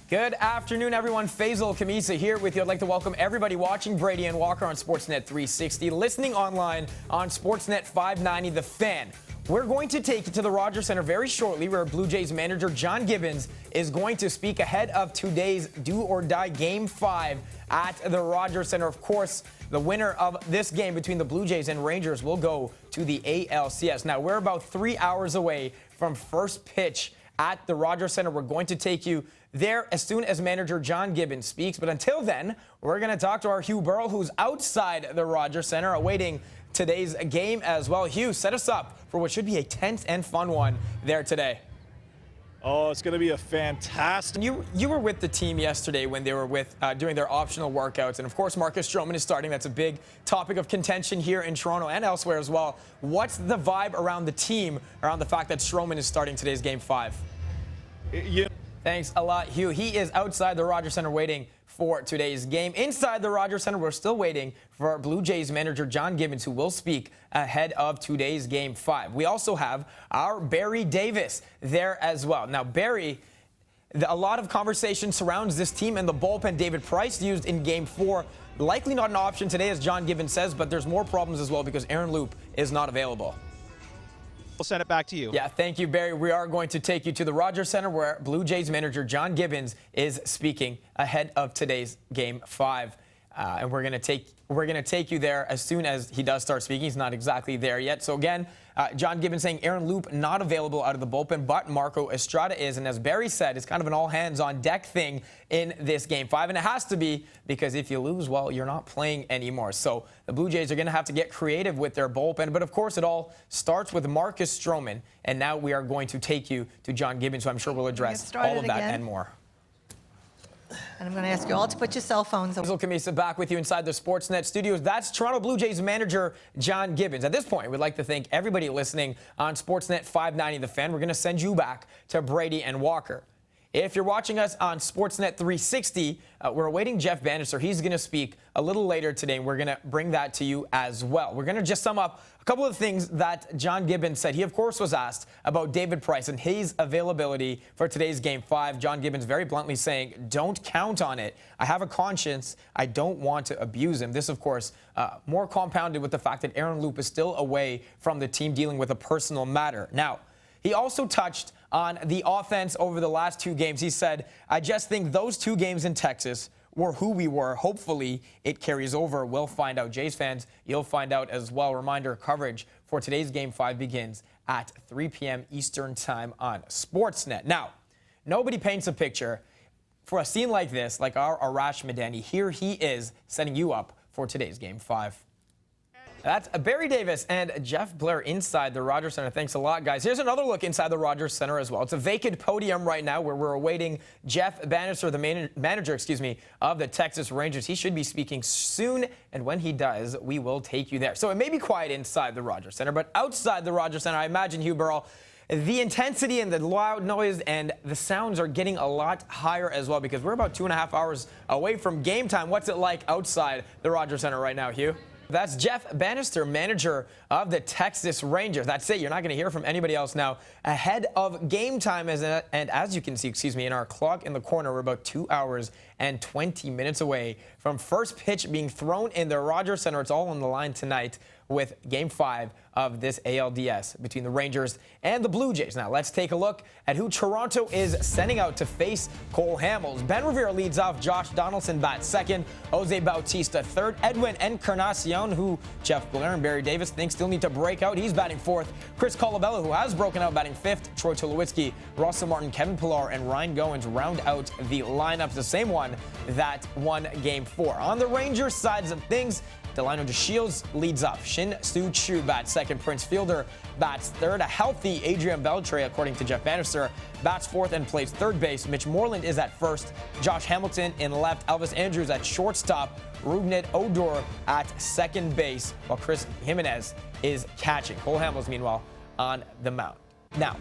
Good afternoon, everyone. Faizal Kamisa here with you. I'd like to welcome everybody watching Brady and Walker on Sportsnet 360, listening online on Sportsnet 590, The Fan. We're going to take you to the Rogers Center very shortly, where Blue Jays manager John Gibbons is going to speak ahead of today's do-or-die Game 5 at the Rogers Center. Of course, the winner of this game between the Blue Jays and Rangers will go to the ALCS. Now, we're about 3 hours away from first pitch at the Rogers Center. We're going to take you there as soon as manager John Gibbons speaks. But until then, we're going to talk to our Hugh Burrell, who's outside the Rogers Center awaiting today's game as well. Hugh, set us up for what should be a tense and fun one there today. Oh, it's going to be a fantastic. You were with the team yesterday when they were doing their optional workouts. And, of course, Marcus Stroman is starting. That's a big topic of contention here in Toronto and elsewhere as well. What's the vibe around the team, around the fact that Stroman is starting today's Game 5? Thanks a lot, Hugh. He is outside the Rogers Center waiting for today's game. Inside the Rogers Center, we're still waiting for Blue Jays manager John Gibbons, who will speak ahead of today's Game 5. We also have our Barry Davis there as well. Now, Barry, a lot of conversation surrounds this team and the bullpen David Price used in Game 4. Likely not an option today, as John Gibbons says, but there's more problems as well because Aaron Loup is not available. We'll send it back to you. Yeah, thank you, Barry. We are going to take you to the Rogers Center, where Blue Jays manager John Gibbons is speaking ahead of today's Game 5. And we're going to take you there as soon as he does start speaking. He's not exactly there yet. So again, John Gibbons saying Aaron Loup not available out of the bullpen, but Marco Estrada is. And as Barry said, it's kind of an all-hands-on-deck thing in this Game 5. And it has to be, because if you lose, well, you're not playing anymore. So the Blue Jays are going to have to get creative with their bullpen. But, of course, it all starts with Marcus Stroman. And now we are going to take you to John Gibbons, who I'm sure will address all of that and more. And I'm going to ask you all to put your cell phones away. Faizal Kamisa back with you inside the Sportsnet studios. That's Toronto Blue Jays manager John Gibbons. At this point, we'd like to thank everybody listening on Sportsnet 590 The Fan. We're going to send you back to Brady and Walker. If you're watching us on Sportsnet 360, we're awaiting Jeff Bannister. He's going to speak a little later today, and we're going to bring that to you as well. We're going to just sum up a couple of things that John Gibbons said. He, of course, was asked about David Price and his availability for today's Game 5. John Gibbons very bluntly saying, don't count on it. I have a conscience. I don't want to abuse him. This, of course, more compounded with the fact that Aaron Loup is still away from the team dealing with a personal matter. Now, he also touched on the offense over the last 2 games. He said, I just think those 2 games in Texas were who we were. Hopefully, it carries over. We'll find out. Jays fans, you'll find out as well. Reminder, coverage for today's Game 5 begins at 3 p.m. Eastern Time on Sportsnet. Now, nobody paints a picture for a scene like this, like our Arash Madani. Here he is setting you up for today's Game 5. That's Barry Davis and Jeff Blair inside the Rogers Center. Thanks a lot, guys. Here's another look inside the Rogers Center as well. It's a vacant podium right now where we're awaiting Jeff Bannister, the manager, of the Texas Rangers. He should be speaking soon, and when he does, we will take you there. So it may be quiet inside the Rogers Center, but outside the Rogers Center, I imagine, Hugh Burrell, the intensity and the loud noise and the sounds are getting a lot higher as well, because we're about 2.5 hours away from game time. What's it like outside the Rogers Center right now, Hugh? That's Jeff Bannister, manager of the Texas Rangers. That's it. You're not going to hear from anybody else now. Ahead of game time, and as you can see, in our clock in the corner, we're about 2 hours and 20 minutes away from first pitch being thrown in the Rogers Center. It's all on the line tonight with Game 5 of this ALDS between the Rangers and the Blue Jays. Now, let's take a look at who Toronto is sending out to face Cole Hamels. Ben Revere leads off. Josh Donaldson bats second. Jose Bautista third. Edwin Encarnacion, who Jeff Blair and Barry Davis think still need to break out, he's batting fourth. Chris Colabello, who has broken out, batting fifth. Troy Tulowitzki, Russell Martin, Kevin Pillar, and Ryan Goins round out the lineups, the same one that won Game 4. On the Rangers sides of things, Delino DeShields leads up. Shin Soo Choo bats second. Prince Fielder bats third. A healthy Adrian Beltre, according to Jeff Bannister, bats fourth and plays third base. Mitch Moreland is at first. Josh Hamilton in left. Elvis Andrews at shortstop. Rubnit Odor at second base, while Chris Jimenez is catching. Cole Hamels, meanwhile, on the mound. Now,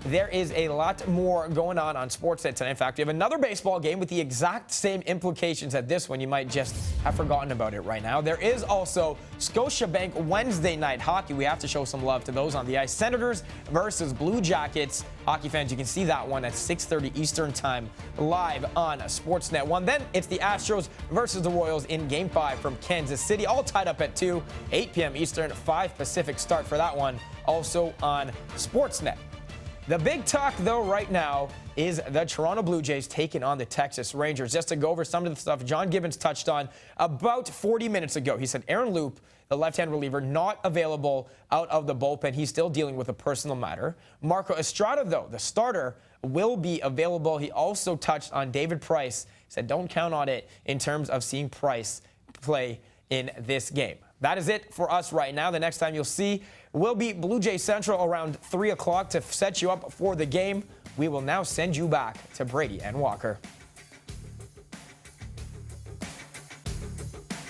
there is a lot more going on Sportsnet tonight. In fact, we have another baseball game with the exact same implications as this one. You might just have forgotten about it right now. There is also Scotiabank Wednesday night hockey. We have to show some love to those on the ice. Senators versus Blue Jackets. Hockey fans, you can see that one at 6:30 Eastern Time live on Sportsnet 1. Then it's the Astros versus the Royals in Game 5 from Kansas City. All tied up at 2, 8 p.m. Eastern, 5 Pacific start for that one. Also on Sportsnet. The big talk, though, right now is the Toronto Blue Jays taking on the Texas Rangers. Just to go over some of the stuff John Gibbons touched on about 40 minutes ago. He said Aaron Loop, the left-hand reliever, not available out of the bullpen. He's still dealing with a personal matter. Marco Estrada, though, the starter, will be available. He also touched on David Price. He said don't count on it in terms of seeing Price play in this game. That is it for us right now. The next time you'll see will be Blue Jay Central around 3 o'clock to set you up for the game. We will now send you back to Brady and Walker.